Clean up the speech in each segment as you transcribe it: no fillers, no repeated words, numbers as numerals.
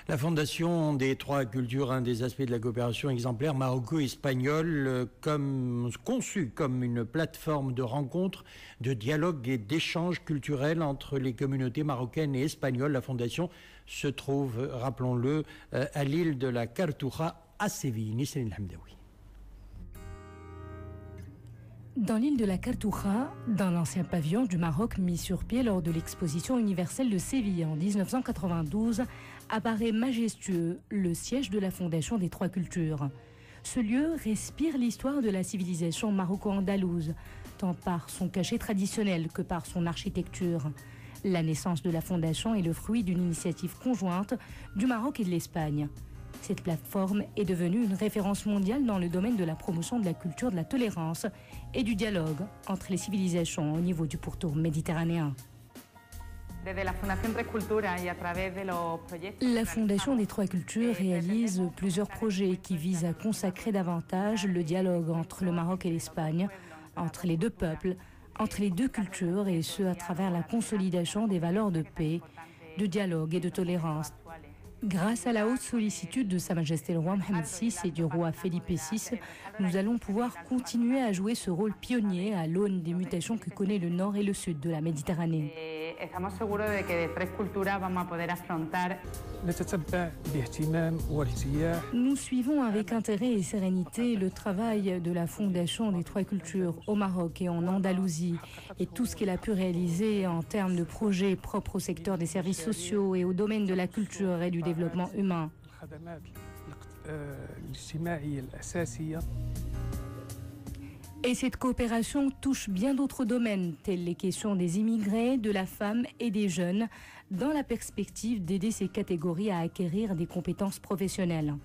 La Fondation des Trois Cultures, un des aspects de la coopération exemplaire maroco-espagnole, conçue comme une plateforme de rencontre, de dialogue et d'échange culturel entre les communautés marocaines et espagnoles. La Fondation se trouve, rappelons-le, à l'île de la Cartuja à Séville. Nisrine Hamdaoui. Dans l'île de la Cartuja, dans l'ancien pavillon du Maroc mis sur pied lors de l'exposition universelle de Séville en 1992, apparaît majestueux le siège de la Fondation des Trois Cultures. Ce lieu respire l'histoire de la civilisation maroco-andalouse, tant par son cachet traditionnel que par son architecture. La naissance de la Fondation est le fruit d'une initiative conjointe du Maroc et de l'Espagne. Cette plateforme est devenue une référence mondiale dans le domaine de la promotion de la culture de la tolérance et du dialogue entre les civilisations au niveau du pourtour méditerranéen. La Fondation des Trois Cultures réalise plusieurs projets qui visent à consacrer davantage le dialogue entre le Maroc et l'Espagne, entre les deux peuples, entre les deux cultures, et ce à travers la consolidation des valeurs de paix, de dialogue et de tolérance. Grâce à la haute sollicitude de Sa Majesté le roi Mohamed VI et du roi Felipe VI, nous allons pouvoir continuer à jouer ce rôle pionnier à l'aune des mutations que connaît le nord et le sud de la Méditerranée. Nous suivons avec intérêt et sérénité le travail de la Fondation des Trois Cultures au Maroc et en Andalousie et tout ce qu'elle a pu réaliser en termes de projets propres au secteur des services sociaux et au domaine de la culture et du développement humain. Et cette coopération touche bien d'autres domaines, tels les questions des immigrés, de la femme et des jeunes, dans la perspective d'aider ces catégories à acquérir des compétences professionnelles.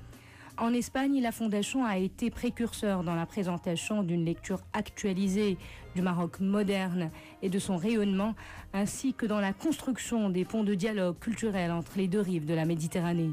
En Espagne, la Fondation a été précurseur dans la présentation d'une lecture actualisée du Maroc moderne et de son rayonnement, ainsi que dans la construction des ponts de dialogue culturel entre les deux rives de la Méditerranée.